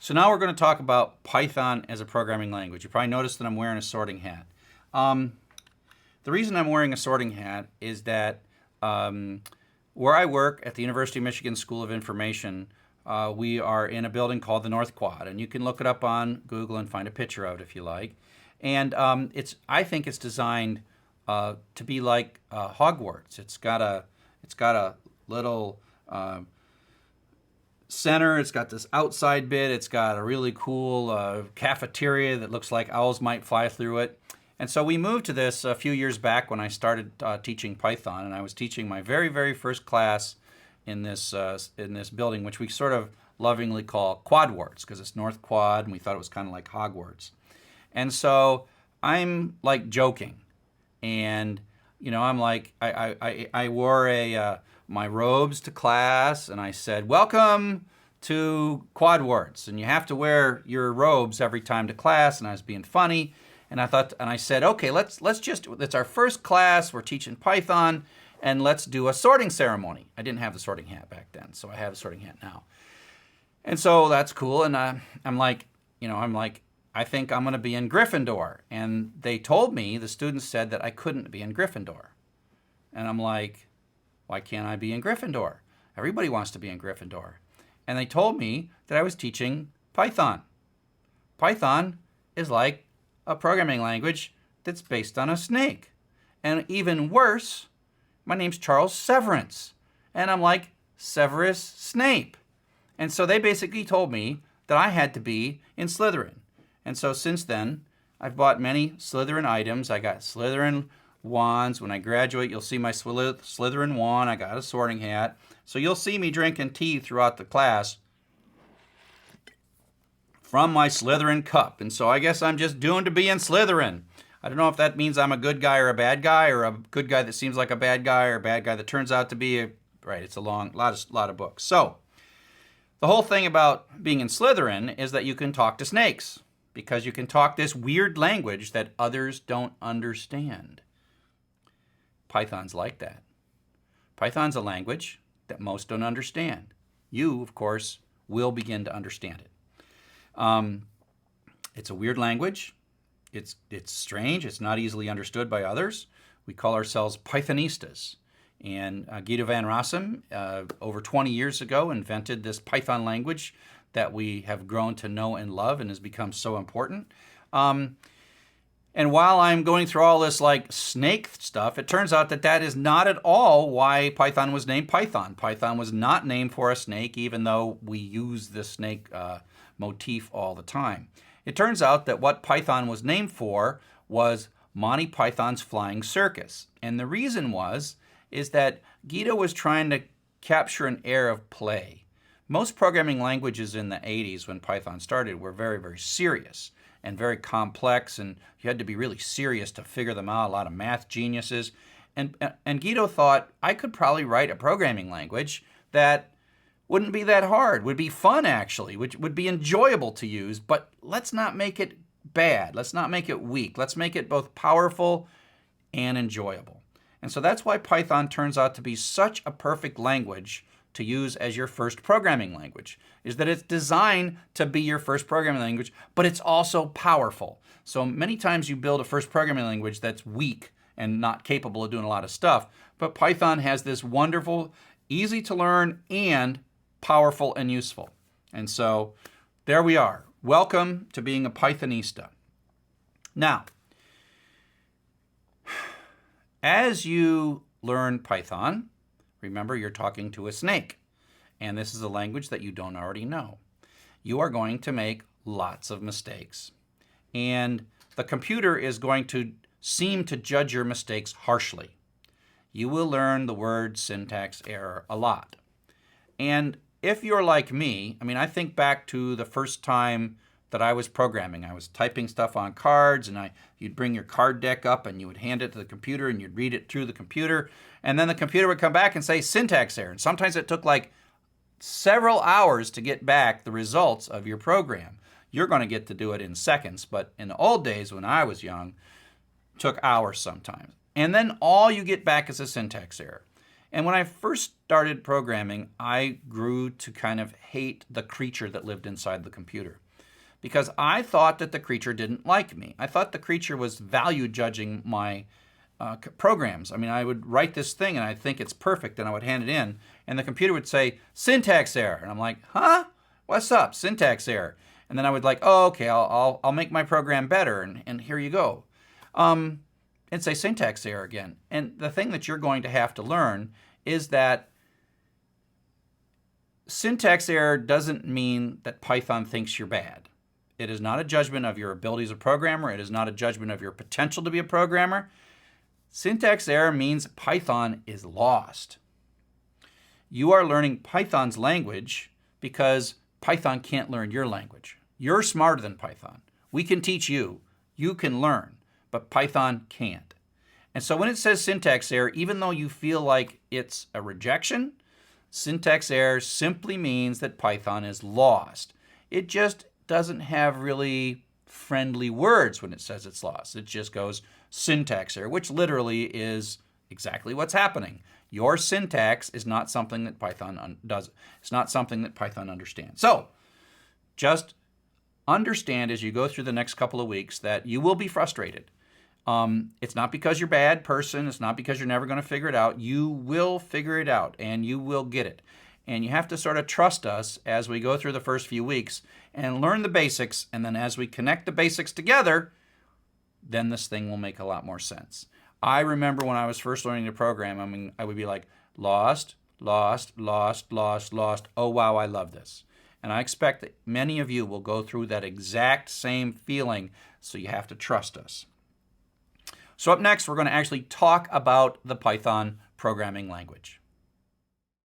So now we're going to talk about Python as a programming language. You probably noticed that I'm wearing a sorting hat. The reason I'm wearing a sorting hat is that where I work at the University of Michigan School of Information, we are in a building called the North Quad, and you can look it up on Google and find a picture of it if you like. And I think it's designed to be like Hogwarts. It's got a little center. It's got this outside bit. It's got a really cool cafeteria that looks like owls might fly through it. And so we moved to this a few years back when I started teaching Python, and I was teaching my very, very first class in this building, which we sort of lovingly call Quadwarts because it's North Quad, and we thought it was kind of like Hogwarts. And so I'm like joking, and I'm like I wore my robes to class, and I said, "Welcome to Quadwarts, and you have to wear your robes every time to class." And I was being funny, and I said, "Okay, it's our first class. We're teaching Python, and let's do a sorting ceremony." I didn't have the sorting hat back then, so I have a sorting hat now, and so that's cool. And I'm like, I think I'm going to be in Gryffindor, and they told me, the students said that I couldn't be in Gryffindor, and I'm like, why can't I be in Gryffindor? Everybody wants to be in Gryffindor. And they told me that I was teaching Python. Python is like a programming language that's based on a snake. And even worse, my name's Charles Severance. And I'm like Severus Snape. And so they basically told me that I had to be in Slytherin. And so since then, I've bought many Slytherin items. I got Slytherin wands. When I graduate, you'll see my Slytherin wand. I got a sorting hat. So you'll see me drinking tea throughout the class from my Slytherin cup. And so I guess I'm just doomed to be in Slytherin. I don't know if that means I'm a good guy or a bad guy, or a good guy that seems like a bad guy, or a bad guy that turns out to be right. It's a lot of books. So the whole thing about being in Slytherin is that you can talk to snakes, because you can talk this weird language that others don't understand. Python's like that. Python's a language that most don't understand. You, of course, will begin to understand it. It's a weird language. It's strange. It's not easily understood by others. We call ourselves Pythonistas. And Guido van Rossum, over 20 years ago, invented this Python language that we have grown to know and love and has become so important. And while I'm going through all this like snake stuff, it turns out that is not at all why Python was named Python. Python was not named for a snake, even though we use the snake motif all the time. It turns out that what Python was named for was Monty Python's Flying Circus. And the reason is that Guido was trying to capture an air of play. Most programming languages in the 80s when Python started were very, very serious and very complex, and you had to be really serious to figure them out, a lot of math geniuses. And Guido thought, I could probably write a programming language that wouldn't be that hard, would be fun actually, which would be enjoyable to use, but let's not make it bad. Let's not make it weak. Let's make it both powerful and enjoyable. And so that's why Python turns out to be such a perfect language to use as your first programming language, is that it's designed to be your first programming language, but it's also powerful. So many times you build a first programming language that's weak and not capable of doing a lot of stuff, but Python has this wonderful, easy to learn, and powerful and useful. And so there we are. Welcome to being a Pythonista. Now, as you learn Python, remember, you're talking to a snake, and this is a language that you don't already know. You are going to make lots of mistakes, and the computer is going to seem to judge your mistakes harshly. You will learn the word syntax error a lot. And if you're like me, I think back to the first time that I was programming. I was typing stuff on cards, and you'd bring your card deck up and you would hand it to the computer and you'd read it through the computer, and then the computer would come back and say syntax error. And sometimes it took like several hours to get back the results of your program. You're going to get to do it in seconds, but in the old days when I was young, it took hours sometimes. And then all you get back is a syntax error. And when I first started programming, I grew to kind of hate the creature that lived inside the computer, because I thought that the creature didn't like me. I thought the creature was value judging my programs. I mean, I would write this thing and I'd think it's perfect and I would hand it in and the computer would say, syntax error. And I'm like, huh? What's up? Syntax error. And then I would like, oh, okay, I'll make my program better, and here you go. And say syntax error again. And the thing that you're going to have to learn is that syntax error doesn't mean that Python thinks you're bad. It is not a judgment of your ability as a programmer. It is not a judgment of your potential to be a programmer. Syntax error means Python is lost. You are learning Python's language because Python can't learn your language. You're smarter than Python. We can teach you. You can learn, but Python can't. And so when it says syntax error, even though you feel like it's a rejection, syntax error simply means that Python is lost. It just doesn't have really friendly words when it says it's lost. It just goes syntax error, which literally is exactly what's happening. Your syntax is not something that Python does. It's not something that Python understands. So just understand as you go through the next couple of weeks that you will be frustrated. It's not because you're a bad person. It's not because you're never going to figure it out. You will figure it out and you will get it. And you have to sort of trust us as we go through the first few weeks and learn the basics. And then as we connect the basics together, then this thing will make a lot more sense. I remember when I was first learning to program, I mean, I would be like, lost, lost, lost, lost, lost. Oh, wow, I love this. And I expect that many of you will go through that exact same feeling, so you have to trust us. So up next, we're going to actually talk about the Python programming language.